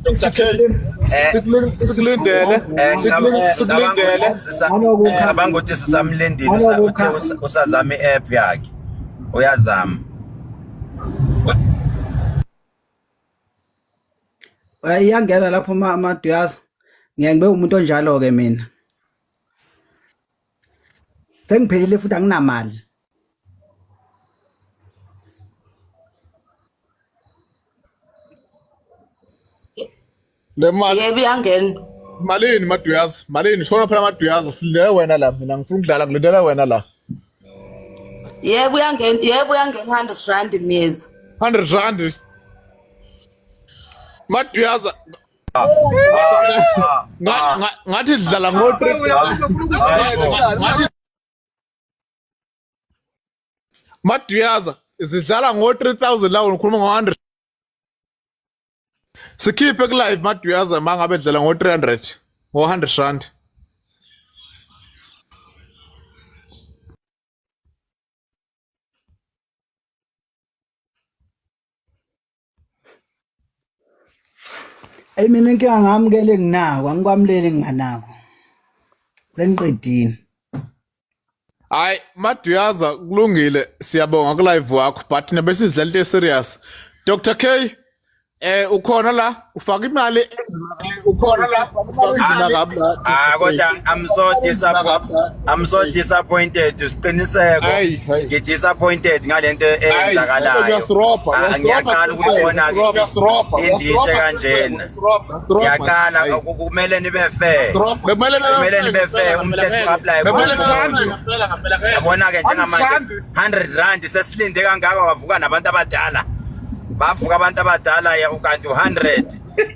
Dr. K, Silindele ngicabanga ukuthi sisamlindile uthe usazama i-app yakhe uyazama. Iyangena lapho amaduyaza ngeke ngibe umuntu onjalo ke mina sengiphelile futhi anginamali le mali Yebo iyangena. malini maduyaza malini shona phela maduyaza silindele wena la mina ngifuna ukudlala ngilindele wena la Yebo iyangena. Yebo iyangena 100 rand miyezi. 100 rand maduyaza ngathi dlala ngathi maduyaza zidlala ngo-3000 lawo ngikhuluma ngo-100 sikhiphe ku-live maduyaza uma ngabe dlala ngo-300 ngo-100 rand ayi mina inkinga ngamukele nginako angikwamuleli nginganako sengiqedile hayi maduyaza kulungile siyabonga ku-live wakho but nabe sizidlala into serious Dr. K ukhona la ufaka imali ukhona la ufaka izina kabi la Kodwa I'm so disappointed siqiniseko ngidisappointed ngalento eyenzakalayo. Ngiyaqala ukubona indishe kanjena. Ngiyaqala kumele nibe fair. Kumele nibe fair umthetho apply. Yabona ke njengamanje 100 rand sesilinde kangaka wavuka nabantu abadala. Bavuka abantu abadala ya ukanti 100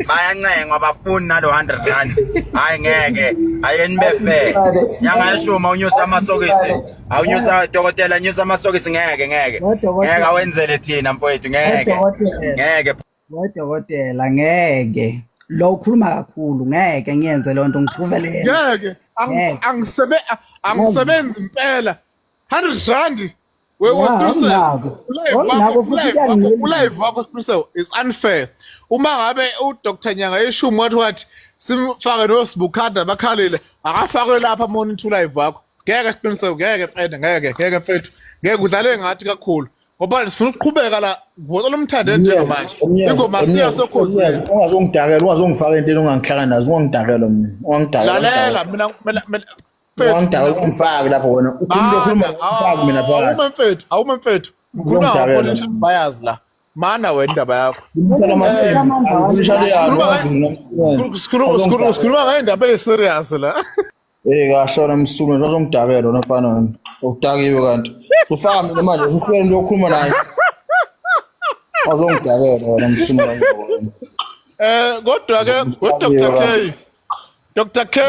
bayancengwa bafuni nalo 100 rand. Hayi ngeke ayenibe fair. Nyanga yeshuma unyusa amasokisi awunyusa dokotela nyusa amasokisi ngeke awenzele thina mfowethu ngeke dokotela ngeke lo ukhuluma kakhulu ngeke ngiyenze lonto ngiphuvele ngeke angisebenzi impela 100 rand ulive wakho Siphiso is unfair uma ngabe uDr Nyanga yeshumi wathi simfake noSibukhanda bakhalile akafake lapha monitor live wakho ngeke Siphiso ngeke mfethu ngeke udlale ngathi kakhulu ngoba sifuna ukuqhubeka la vote lomthando njengamanje ingoma siyasokhozi ungazongifaka into ongangihlaka nazo ungangidakela mina lalela mina ungifake lapho wena ukhuluma mina phakathi awuma mfethu ukhuluma ngapolitician bias la mana wena indaba yakho sikhuluma ngendaba eserious la kahlona msuku uzongidakela nofana wena ukudakiwe kanti ufaka mina manje usifike into yokukhuluma naye uzongidakela wena msuku kodwa ke Dr. K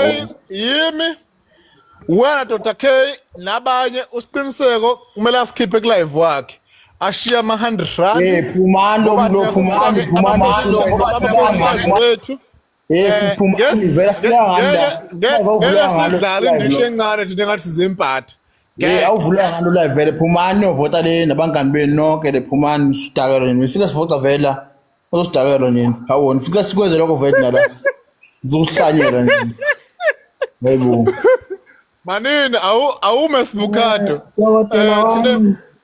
yimi wena Dr. K nabanye usiqiniseko kumele asikhiphe ku-live wakhe ashiya ama-100 rand sidlala indisho encane thina engathi zempatha awuvula ngalo live vele phumani ovota le nabangani benu nonke le phumani sidakela nini fika sivota vela uzosidakela nini hawona fika sikwenze lokho vele nala uzokuhlanyela nini hayibo manini awume Sibukhado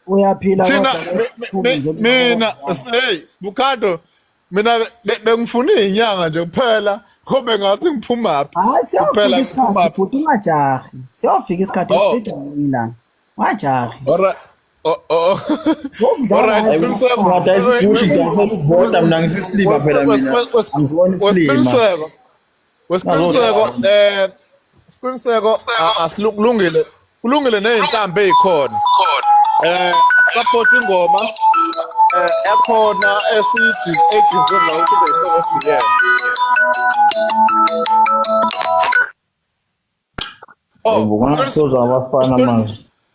uyaphila mina Sibukhado mina bengifuna izinyanga nje kuphela khobe ngathi ngiphumaphi kuphela isikhathi futhi ungajahi siyofika isikhathi esifika mina wajahi alright vota mina ngisislipa phela mina Siqiniseko asikulungile kulungile nezinhlambe ezikhona support ingoma ekhona edeserve ukuthi bese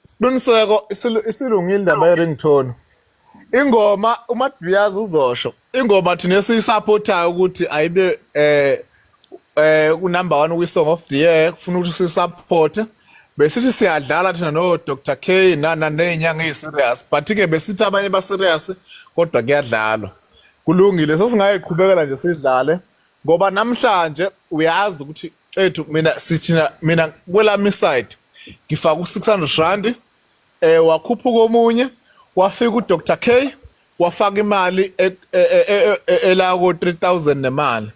Siqiniseko isilungile indaba yeringtone ingoma uMaduyaza uzosho ingoma thina esiyisupportayo ukuthi ayibe number 1 kwi-song of the year kufuna ukuthi sisupport besithi siyadlala thina no Dr. K nezinyanga eziserious but ke besithi abanye ba serious kodwa kuyadlalwa kulungile sesingayiqhubekela nje sidlale ngoba namhlanje uyazi ukuthi ethu mina kwelami side ngifaka u600 rand wakhupha komunye wafika uDr K wafaka imali elako 3000 nemali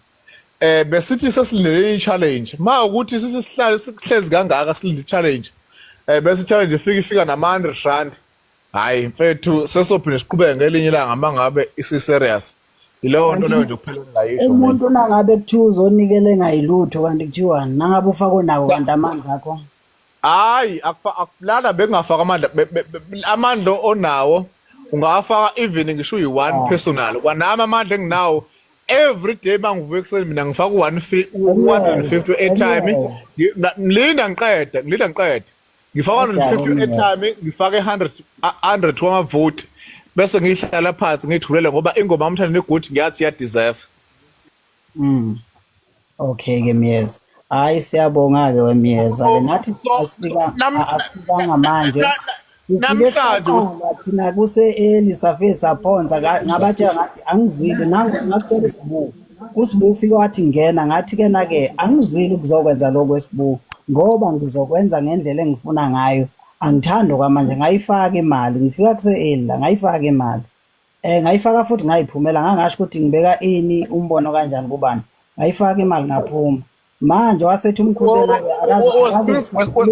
besithi sesilindele i-challenge ma ukuthi sithi sihlale sihlezi kangaka silinde i-challenge bese i-challenge ifika nama-100 rand hayi mfethu sesophinde siqhubeke ngelinye ilanga mangabe isi-serious yileyo nto leyo nje kuphela ngayisho umuntu nangabe kuthiwa uzonikele ngayilutho kanti kuthiwani nangabe ufake nawo kanti amandla akho hayi lana bekungafaka amandla onawo ungafaka even ngisho uyi-1 personal kwanami amandla enginawo every day mangivuka ekuseni mina ngifaka u150 airtime ngilinda ngiqede ngifaka 150 airtime ngifake 100 wamavote bese ngihlala phansi ngithulele ngoba ingoma yamthanda negood ngiyathi ya deserve. Okay ke Miyeza hayi siyabonga ke weMiyeza ke nathi asifikanga manje namhlanje thina kuse early safe saphonza ngabathi ngathi angizili ngakutshela isibuku usibuku ufike wathi ngena ngathi ke na ke angizili ukuzokwenza lokho esibuku ngoba ngizokwenza ngendlela engifuna ngayo angithando kwamanje ngayifaka imali ngifika kuse early la ngayifaka imali ngayifaka futhi ngayiphumela ngangasho ukuthi ngibeka ini umbono kanjani kubani ngayifaka imali ngaphuma manje wasethi umkhuleko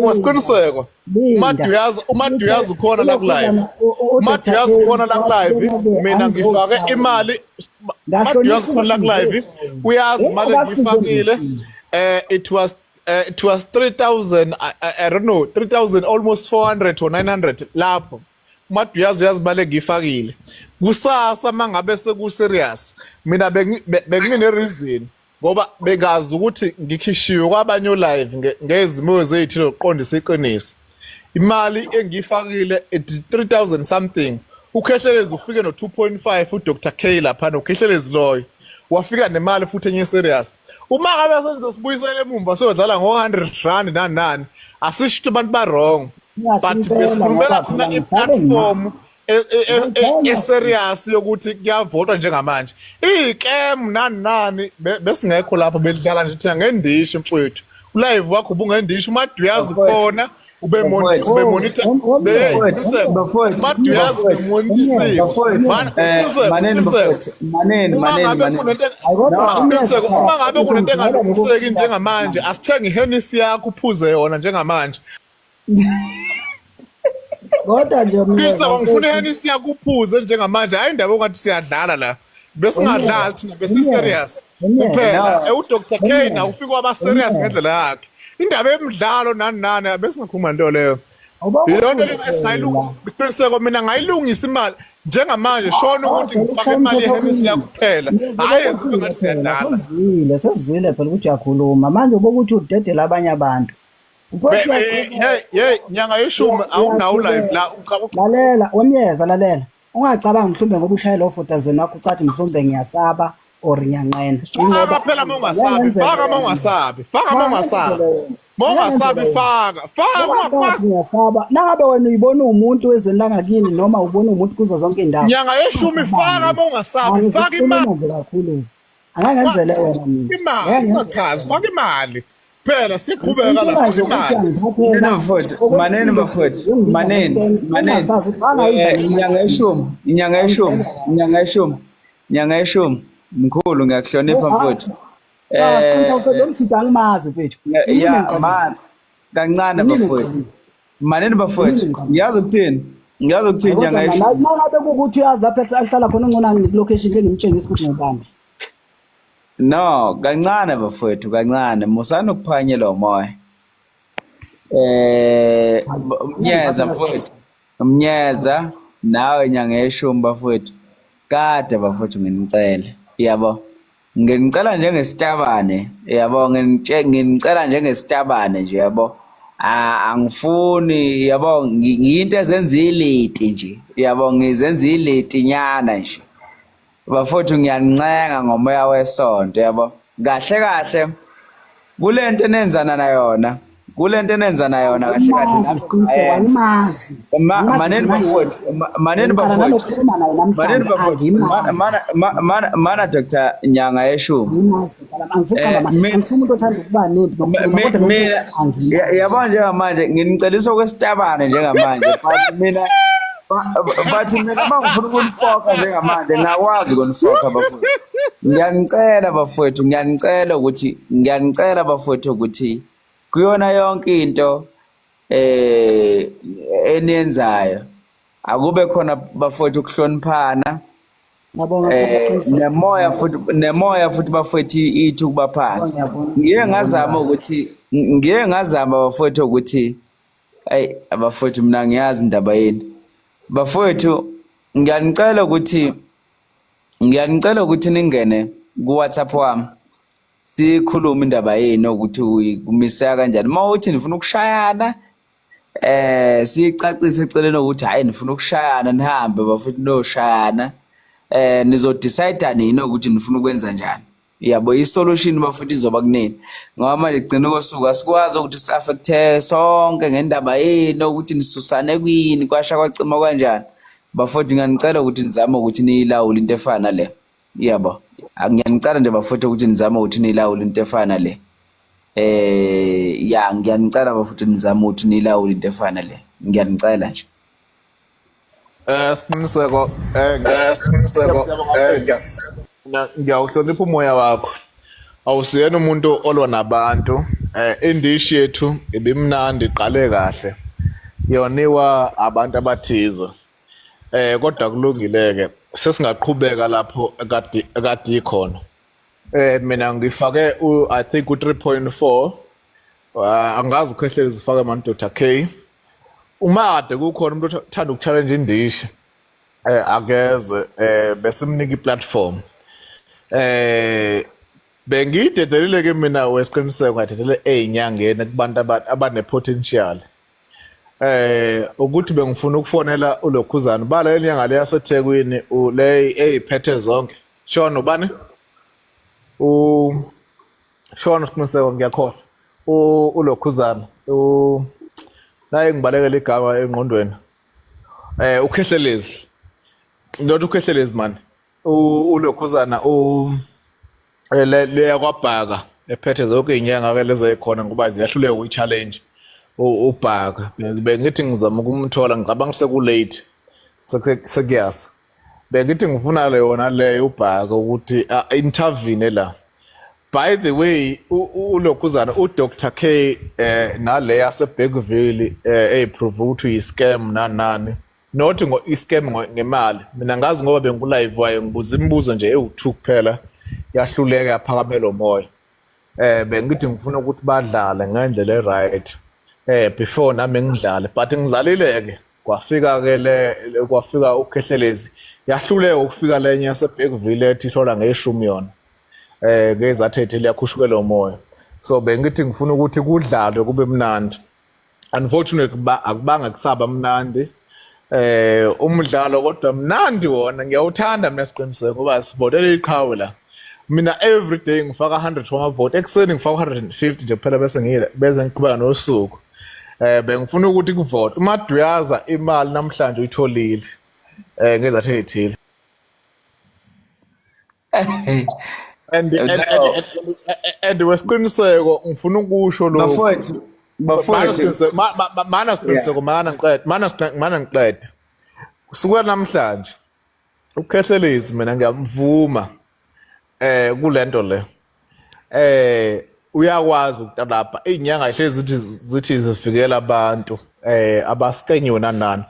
wasiqiniseko uMaduyazi ukhona la ku-live uMaduyazi ukhona la ku-live mina ngifake imali uMaduyazi ukhona la ku-live uyazi imali engiyifakile it was 3000 I don't know 3000 almost 400 or 900 lapho uMaduyazi yazi imali engiyifakile kusasa mangabe seku-serious mina bengine reason ngoba begazi ukuthi ngikhishiwe kwabanye live ngezimo zethu loqondisa iqiniso imali engiyifakile 3000 something ukhehlelezi ufike no 2.5 uDr K lapha nokhehlelezi loyo wafika nemali futhi enye serious uma ngabe senze sibuyisele emumva siyodlala ngo100 rand nani asisho ukuthi abantu ba wrong but besikhulumela khona iplatform serious yokuthi kuyavotwa njengamanje icam nani besingekho lapho bedlala nje thina ngendisho mfowethu live wakho ubungendisho uMaduyazi khona ube monitor maneni uma ngabe kunento engalungiseki njengamanje asithenge iHennessy yakho uphuze yona njengamanje kodwa nje ngifuna iHennessy yakho uphuze njengamanje hayi indaba ongathi siyadlala la besingadlali thina besi-serious kuphela uDr K na ufika waba serious ngendlela yakhe indaba yemidlalo nani besingakhuluma into leyo yilonto esingayiqiniseko mina ngayilungisa imali njengamanje shona ukuthi ngifake imali yeHennessy yakho kuphela hayi ezife ngathi siyadlala sesizwile phela ukuthi uyakhuluma manje bokuthi udedela abanye abantu nyanga yeshumi awunawo live la lalela weMiyeza lalela ungacabanga mhlawumbe ngoba ushaya lo 4000 wakho ucathi mhlawumbe ngiyasaba or ngiyanqena ingoba phela mongasabi faka mongasabi ngiyasaba nangabe wena uyibona umuntu wezweni langakini noma ubona umuntu kuzo zonke indawo nyanga yeshumi faka mongasabi faka imali kakhulu angangenzele wena mina chazi faka imali phela siqhubeka lapho maneni inyanga yeshumi mkhulu ngiyakuhlonipha mfowethu lo mthida angimazi mfethu kancane bafowethu maneni bafowethu ngiyazi ukuthini inyanga yeshumi mangabe kukuthi uyazi lapho ahlala khona ngcono ngilocation ke ngimtshengisa ukuthi ngubani no kancane bafowethu kancane musana ukuphwanyela umoya Mnyeza mfowethu Mnyeza nawe inyanga yeshumi bafowethu kade bafowethu nginicela yabo nginicela njengesitabane yabo nginicela njengesitabane nje yabo angifuni yabo ngiyinto ezenza iliti nje yabo ngizenza iliti nyana nje bafowethu ngiyancenga ngomoya wesonto yabo kahle kulento enenzana na yona kulento enenza nayo yona kahle kahle Angimazi nami isiqiniseko, angimazi. maneni bafowethu maneni Ngicala bafowethu nalokhuluma naye maneni namhlanje bafowethu angimazi. mana Dr. Nyanga Yeshuma Angimazi. Angifuna mi- angifuna umuntu othanda ukuba nempi nokukhuluma kodwa mina angimazi. yabona njengamanje nginicela kwesitabane njengamanje but mina mangifuna ukunifoka njengamanje ngakwazi ukunifoka bafowethu ngiyanicela bafowethu ukuthi kuyona yonke into eniyenzayo akube khona bafowethu ukuhloniphana Ngiyabonga kakhulu. nemoya futhi bafowethu ithi ukuba phansi Ngiyabonga. ngike ngazama bafowethu ukuthi ayi abafowethu mina ngiyazi indaba yini bafowethu ngiyanicela ukuthi ningene ku WhatsApp wami sikhuluma indaba yenu ukuthi kumiseka kanjani mawuthi nifuna ukushayana sicacise eceleni ukuthi hayi nifuna ukushayana nihambe bafowethu noshayana nizodecide nini ukuthi nifuna ukwenza njani yabo isolution bafowethu izoba kunini ngoba manje gcina kosuku asikwazi ukuthi siaffecte sonke ngendaba yenu ukuthi nisusane kwini kwasha kwacima kanjani bafowethu ngiyanicela ukuthi nizame ukuthi niyilawule into efana le yabo ngiyanicela nje bafowethu ukuthi nizame ukuthi niyilawule into efana le ngiyanicela bafowethu nizame ukuthi niyilawule into efana le ngiyanicela nje Siqiniseko ngiyawuhlonipha umoya wakho. Awusiyena umuntu olwa nabantu. Indishi yethu ibimnandi iqale kahle. Yoniwa abantu abathize. Kodwa kulungileke sesingaqhubeka lapho ekade ikhona. Mina ngifake I think u3.4 angazi ukhehlele zifake ama Dr. K. Uma kade kukhona umuntu othanda ukuchallenge indishi akeze besimnika iplatform bengiyidedelile ke mina wesiqiniseko ngadedele ezinyangeni kubantu abane potential ukuthi bengifuna ukufonela uLokhuzana bala lenyanga le yaseThekwini le eziphethe zonke Shona ubani Shona siqiniseko ngiyakhohlwa uLokhuzana naye ngibalekela igama engqondweni ukhehlelezi not ukhehlelezi man uLokhuzana le yakwabhaka ephethe zonke izinyanga ke leze khona ngoba ziyahluleka uyi-challenge ubhaka bengithi ngizama ukumthola ngicabanga sekulate sekuyasa bengithi ngifuna yona le ubhaka ukuthi intervene la. By the way uLokhuzana uDr K nale yaseBergville eyiprove ukuthi yi-scam nani not i-scam ngemali mina ngazi ngoba bengikulive wayo ngibuza imibuzo nje ewu2 kuphela yahluleka yaphakamela umoya bengithi ngifuna ukuthi badlale ngendlela eright before nami ngidlale but ngidlalile-ke kwafika ukhehlelezi yahluleka ukufika lenye yaseBergville ethi ihlola ngeshumi yona ngezathi liyakhushukela umoya so bengithi ngifuna ukuthi kudlalwe kube mnandi unfortunately akubanga kusaba mnandi umdlalo kodwa mnandi wona ngiyawuthanda mina siqiniseko ngoba sivotele iqhawe la mina every day ngifaka 100 wamavote ekuseni ngifaka 150 nje kuphela bese ngiqhubeka nosuku bengifuna ukuthi kuvote uMaduyaza imali namhlanje uyitholile ngezathi ezithile and wesiqiniseko ngifuna ukusho lo bafowethu mana siqiniseko mana ngiqede kusukela namhlanje ukhehlelezi mina ngiyamvuma kulento le uyakwazi ukutalapha izinyanga ihlezi zithi zifikela abantu abaskenyiwe nanani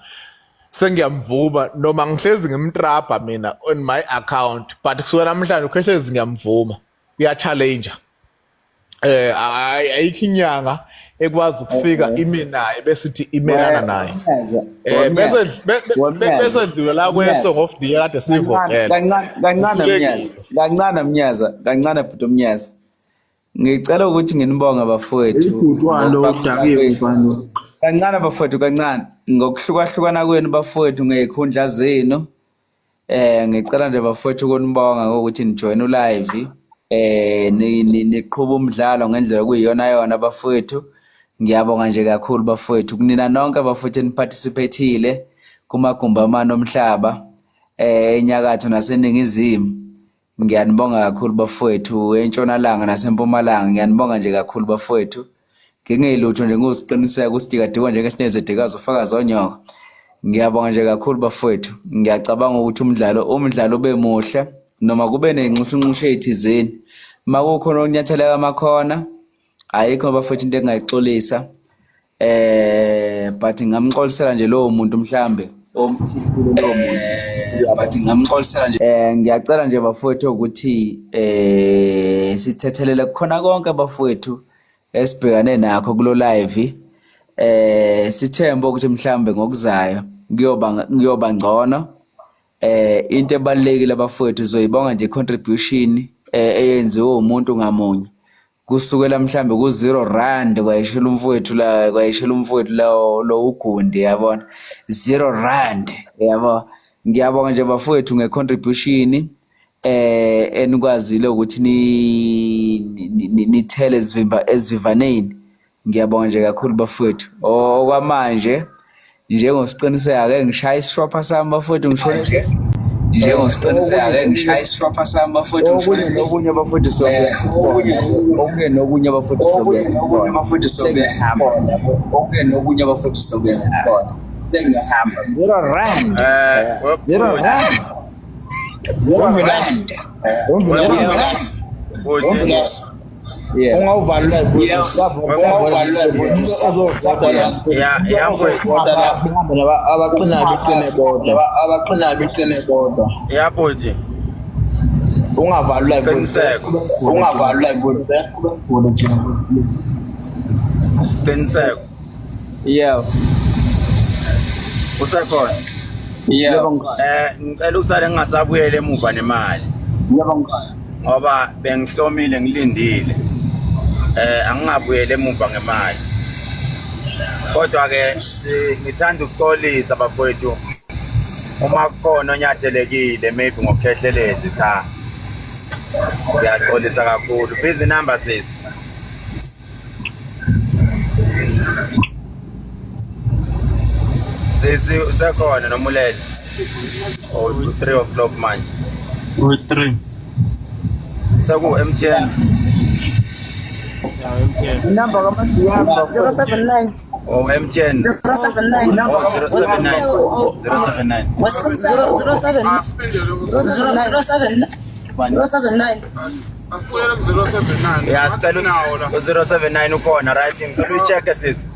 sengiyamvuma noma ngihlezi ngimtrapha mina on my account but kusukela namhlanje ukhehlezi ngiyamvuma uya-challenger ayikho inyanga ekwazi ukufika ime naye besithi imelana naye bese dlula la kwe-song of the year kade siyivotela kancane bhuti Mnyaza ngicela ukuthi nginibonge bafowethu kancane bafowethu kancane ngokuhlukahlukana kwenu bafowethu ngey'khundla zenu ngicela nje bafowethu ukunibonga ngokuthi nijoyine ulive niqhuba umdlalo ngendlela okuyiyona yona bafowethu Ngiyabonga nje kakhulu bafowethu kunina nonke bafowethu eniparticipate-ile kumagumbi amane omhlaba enyakatho naseningizimu. Ngiyanibonga kakhulu bafowethu entshonalanga nasempumalanga. Ngiyanibonga nje kakhulu bafowethu. Ngingelutho nje ngosiqiniseka usidikadikwa njengesinezedikazi ufakazi onyoka. Ngiyabonga nje kakhulu bafowethu. Ngiyacabanga ukuthi umdlalo ube muhle noma kube nenxushunxushu ezithizeni. Makukhona ukunyathela amakhona ayikho bafowethu into engayixolisa. But ngamxolisela nje lowo muntu mhlambe omthile lowo muntu. But ngamxolisela nje ngiyacela nje bafowethu ukuthi sithethelele khona konke bafowethu esibhekane nakho kulo live. Sithemba ukuthi mhlambe ngokuzayo kuyoba ngcono. Into ebalekile bafowethu zoyibonga nje contribution eyenziwe umuntu ngamunye kusukela mhlambe ku R0 kwayishela umfowethu lo uGundi yabona R0 yabo. Ngiyabonga nje bafowethu ngecontribution enikwazile ukuthi nithele esivivaneni. Ngiyabonga nje kakhulu bafowethu. Okwamanje njengosiqiniseka ake ngishaya isishopha sami bafowethu ngishone nje. Njengosiqiniseka ake ngishaya isishopha sami bafowethu ngishone nokunye bafowethu okunye nokunye bafowethu sokuyahamba. Okunye nokunye bafowethu sokuyahamba. Sengiyahamba. Uthi Ungawuvalula abaqina beqine bodwa. yabuthi Ungavalula isiqiniseko Yeah. usekhona. Ngicela usale ngingasabuyela emuva nemali ngoba bengihlomile ngilindile. Angingabuyela emuva ngemali. Kodwa ke ngithanda ukuxolisa bafowethu uma kukhona onyathelekile maybe ngokukhehlelezi cha. Ngiyaxolisa kakhulu. Busy number sis. Sisi usekhona nomulele. Oh 3 o'clock manje. 3. Seku MTN. Number kama 079 Oh MTN. 079 Oh 079. 079. 079 Yeah, sicela 079 ukhona right. Ngicela ucheck sis.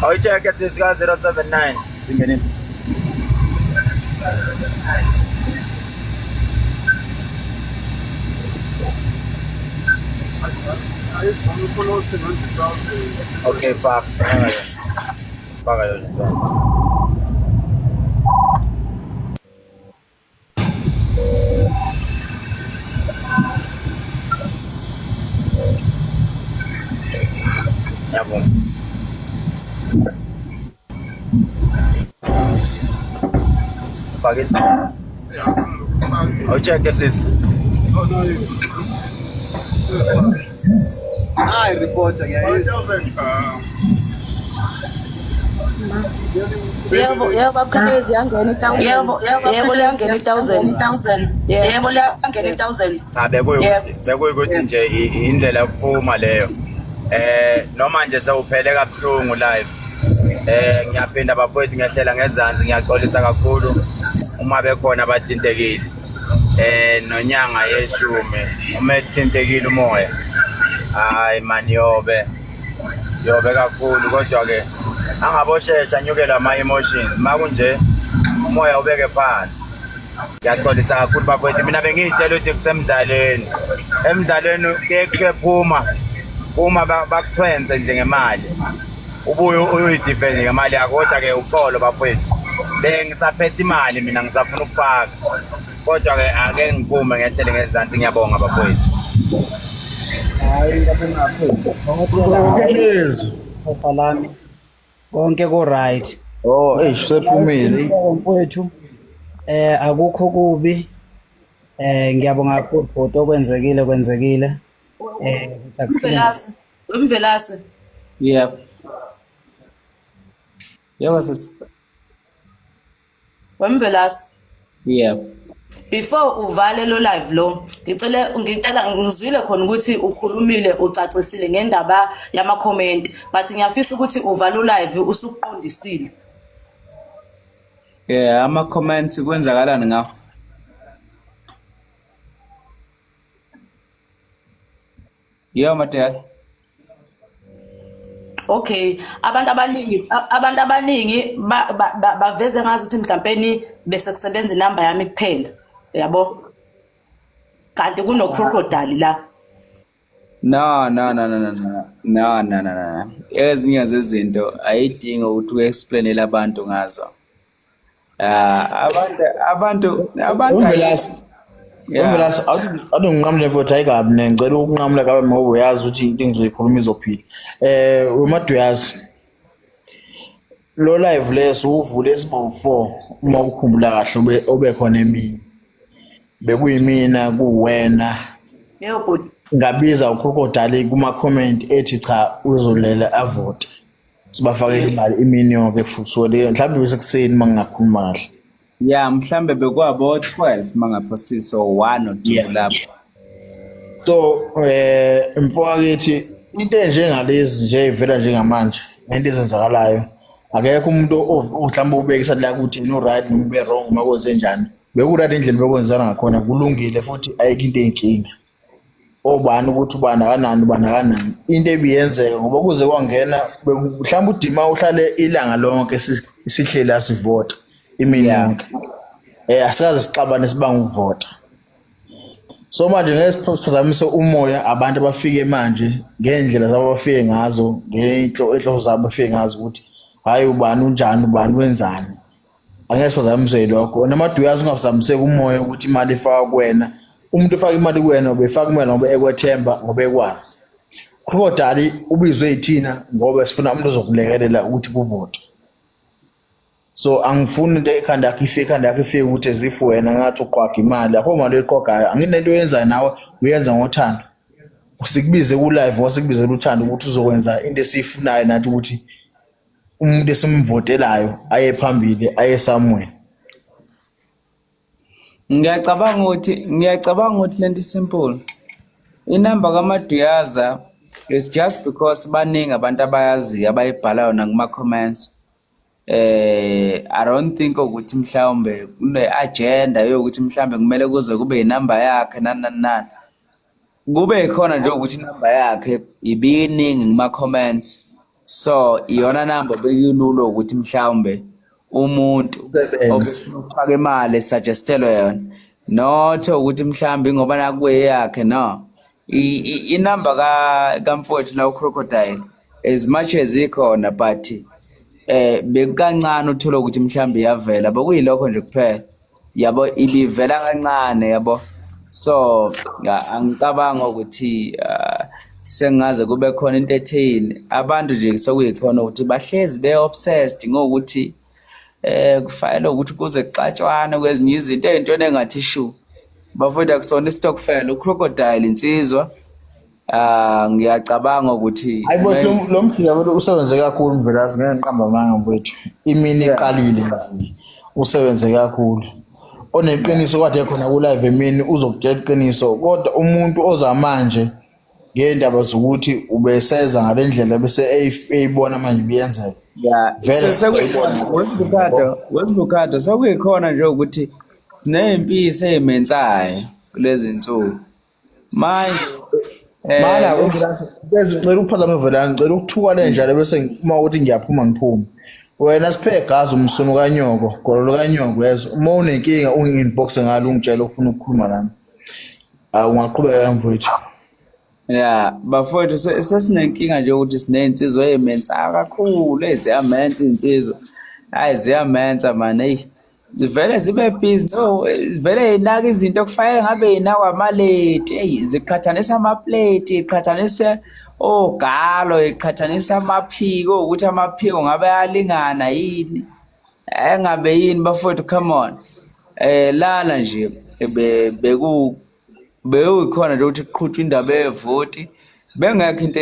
Awucheck sis ka 079. Ingenisa. Okay, fuck. Fuck it. Yabo. Fuck it. Awucheck sis. Hayi reporter Yebo abukhathezi yangena 1000. Yebo liyangena 1000. Yebo liyangena 1000. Cha bekuyikuthi nje indlela yokuphuma leyo. Noma nje sewuphele kabuhlungu live. Ngiyaphinda bafowethu ngiyahlela ngezansi ngiyaxolisa kakhulu uma bekhona abathintekile. Nonyanga yeshume uma ethintekile umoya. Hayi man yobe kakhulu kodwa ke angaboshesha nyukela ama emotions makunje umoya ubeke phansi. Ngiyaxolisa kakhulu bafowethu mina bengiyitshela ukuthi emdlalweni ke uma bakuthwenze nje ngemali ubuye uyidefend ngemali yakho kodwa ke uxolo bafowethu bengisaphethe imali mina ngisafuna ukufaka kodwa ke ake ngiphume ngehlele ngezansi. Ngiyabonga bafowethu. Hayi ngaphezulu ofalami konke ku right. Sephumile. Mfowethu akukho kubi. Ngiyabonga kakhulu kodwa kwenzekile ukuthi akufuneki. Umvelase. Umvelase. Yep. Yebo sis. Wemvelase. Yep. Before uvale lo live lo, ngicela ngizwile khona ukuthi ukhulumile ucacisile ngendaba yama comment, but ngiyafisa ukuthi uvale live usuqondisile. Yeah, ama comments kwenzakalani ngawo? Yebo Matthias. Okay, abantu abaningi baveze ngazi ukuthi mhlawumbe bese kusebenza inamba yami kuphela. Yabo? Kanti kuno crocodile la. No. Ezinye zezinto ayidingi ukuthi uexplainele abantu ngazo. Abantu Umvelase. Yeah. Umvelase awunginqamule futhi ayikabi ngicela ukunqamula kabe ngoba uyazi ukuthi into engizoyikhuluma izophila. Umaduyazi. Lo live leso uvule esibo 4 uma ukhumbula kahle obekhona emini. Bekuyimina kuwena. Yebo bhuti. Ngabiza uCrocodile kuma comment ethi cha uzolela avote. Sibafake imali imini yonke futhi so le mhlawumbe bese kuseni mangingakhuluma kahle. Yeah, mhlambe bekwabo 12 mangaphosisa 1 or 2 lapho. So mfowethu into enjengalezi nje ivela njengamanje into ezenzakalayo akekho umuntu mhlawumbe ubekisa la ukuthi no right noma ube wrong makwenze njani bekurati indlela bekwenzana ngakhona kulungile futhi ayikho into enkinga obani ukuthi ubana kanani into ebiyenzeka ngoba kuze kwangena mhlawumbe udima uhlale ilanga lonke sihleli asivota imini yonke asikaze sixabane sibanga ukuvota. So manje ngesiphazamisa umoya abantu abafike manje ngendlela zabo bafike ngazo ngenhlo zabo bafike ngazo ukuthi hayi ubani unjani ubani wenzani. Angesiphazamisele lokho namaduyazi ungaphazamiseki umoya ukuthi imali ifaka kuwena umuntu ufaka imali kuwena obefaka imali ngoba ekwethemba ngoba ekwazi. Crocodile ubizwe yithina ngoba sifuna umuntu ozokulekelela ukuthi kuvote. So angifuni into ekhanda yakhe ifike ukuthi ezifu wena ngathi uqwaqa imali akho mali eqoqayo anginento yenza nawe uyenza ngothando usikubize ku live wasikubize uthando ukuthi uzokwenza into esifunayo nathi ukuthi umuntu esimvotelayo aye phambili aye somewhere. Ngiyacabanga ukuthi lento simple. Inamba kaMaduyaza is just because baningi abantu abayazi abayibhalayo nakuma comments. I don't think ukuthi mhlawumbe kune agenda yokuthi mhlawumbe kumele kuze kube inamba yakhe nani kube ikhona nje ukuthi inamba yakhe ibiningi kuma comments so iyona namba bekululo ukuthi mhlawumbe umuntu ofaka imali suggestelwe yona not ukuthi mhlawumbe ngoba nakuwe yakhe no inamba kamfowethu la uCrocodile as much as ikhona but bekukancane uthola ukuthi mhlambe iyavela bekuyilokho nje kuphela yabo ibivela kancane yabo so angicabanga ukuthi sengaze kube khona into ethini abantu nje sokuyikhona ukuthi bahlezi be-obsessed ngokuthi kufanele ukuthi kuze kuxatshwane kwezinye izinto ey'ntweni engathi shu bafunda kusona istokfela uCrocodile insizwa ngiyacabanga ukuthi Hayi bo lo mthila usebenze kakhulu Mvelase ngeke ngiqamba amanga mfowethu imini iqalile nje usebenze kakhulu oneqiniso kade khona ku live emini uzokutshela iqiniso kodwa umuntu ozamanje ngendaba zokuthi ubeseza ngalendlela bese eyibona manje biyenzeka wesibukado sokuyikhona nje ukuthi sinempisi ezimenzayo kulezi insuku manje Mana Mvelase bese ngicela ukuphazama Mvelase ngicela ukuthuka le njalo bese uma ukuthi ngiyaphuma ngiphume wena siphe gazi umsono kanyoko gololo kanyoko yezo uma unenkinga ungi-inbox ngalo ungitshela ufuna ukukhuluma nami ungaqhubeka mfowethu. Yeah, bafowethu sesinenkinga nje ukuthi siney'nsizwa ey'mensa kakhulu eziyamensa iy'nsizwa hayi ziyamensa mani eyi zivele zibe busy no vele y'naka izinto kufanele ngabe y'nakwa amaleti eyi ziqhathanisa amapleti iqhathanise ogalo iqhathanisa amaphiko ukuthi amaphiko ngabe ayalingana yini engabe yini bafowethu come on lana nje bewuyikhona nje ukuthi kuqhutshwa indaba yevoti bengekho into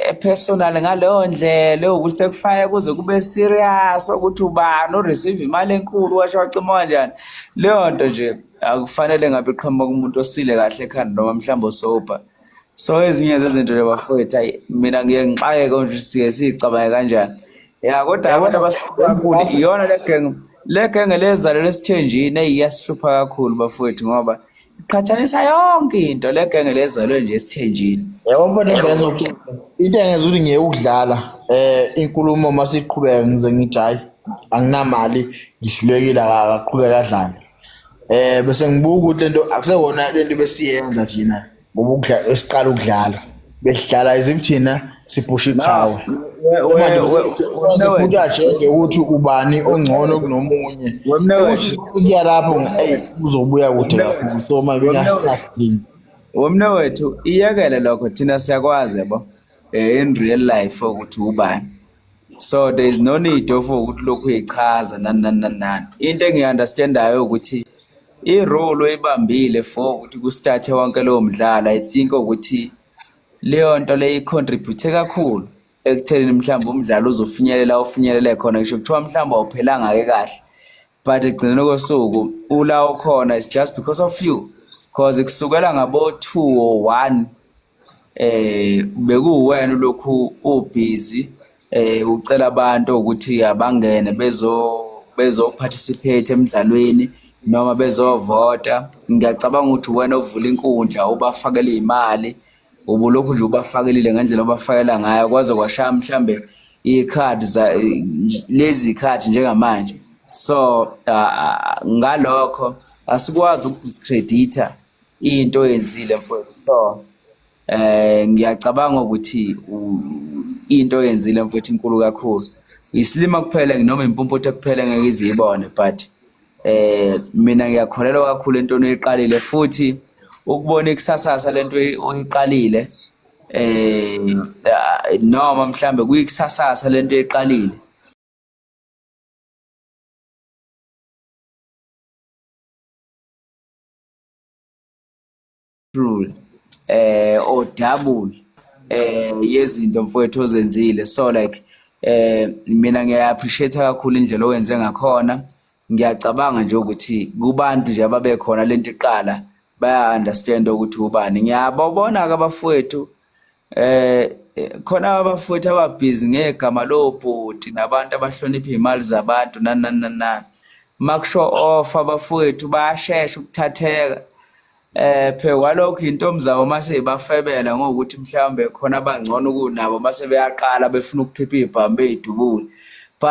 epersonal ngaleyo ndlela ukuthi sekufanele kuze kube serious ukuthi ubani oreceive imali enkulu washo wacima kanjani leyo nto nje akufanele ngabe iqhamuka kumuntu osile kahle ekhanda noma mhlawumbe osoba. So ezinye zezinto nje bafowethu hayi mina ngiye ngixakeke nje siye sicabange kanjani ya kodwa abantu abasihlupha kakhulu iyona le genge lezalo lesithenjini eyiyasihlupha kakhulu bafowethu ngoba iqhathanisa yonke into le genge lezalo nje esithenjini. Yabo mfana ngiyazokutshela into engenza ukuthi ngiye ukudlala inkulumo masiqhubeka ngize ngithi hayi anginamali ngihlulekile akaqhubeka adlale bese ngibuka ukuthi lento akusewona lento besiyenza thina ngoba ukudlala esiqala ukudlala besidlala izithina siphusha iqhawe kuyajenge ukuthi ubani ongcono kunomunye kuya lapho uzobuya kude kakhulu so manje ngingasidingi Womna wethu iyakele lokho thina siyakwazi yabo in real life ukuthi ubani. So there is no need of ukuthi lokhu uyichaza nani. Into engiunderstandayo ukuthi i-role oyibambile for ukuthi ku-start wonke lowo mdlalo I think ukuthi leyo nto le icontribute kakhulu ekutheleni mhlawumbe umdlalo uzofinyelela ufinyelele khona ngisho kuthiwa mhlawumbe awuphelanga ke kahle but ekugcineni kosuku ulawo khona is just because of you because kusukela ngabo 2 or 1 bekuwena lokhu ubusy ucela abantu ukuthi abangene bezo participate emidlalweni noma bezovota. Ngiyacabanga ukuthi wena ovula inkundla ubafakela imali ubulokhu nje ubafakelile ngendlela obafakela ngayo kwaze kwashaya mhlambe ikhadi lezi khadi njengamanje. So ngalokho asikwazi ukudiscredita into oyenzile mfowethu. So ngiyacabanga ukuthi into oyenzile mfowethu inkulu kakhulu isilima kuphela noma impumputhe kuphela ngeke izibone but mina ngiyakholelwa kakhulu into oyiqalile futhi ukubona ikusasasa lento oyiqalile noma mhlambe kuyikusasasa lento oyiqalile rule or double yezinto mfowethu ozenzile. So like mina ngiya-appreciate kakhulu indlela owenze ngakhona. Ngiyacabanga nje ukuthi kubantu nje ababekhona lento iqala baya-understand ukuthi ubani. Ngiyababona ke abafowethu khona abafowethu ababhizi ngegama lobhoti nabantu abahlonipha imali zabantu nani makusho off abafowethu bayashesha ukuthatheka kwalokho intombi zabo mase bafebela ngokuthi mhlawumbe khona abangcono kunabo mase beyaqala befuna ukukhipha ibhambe edubule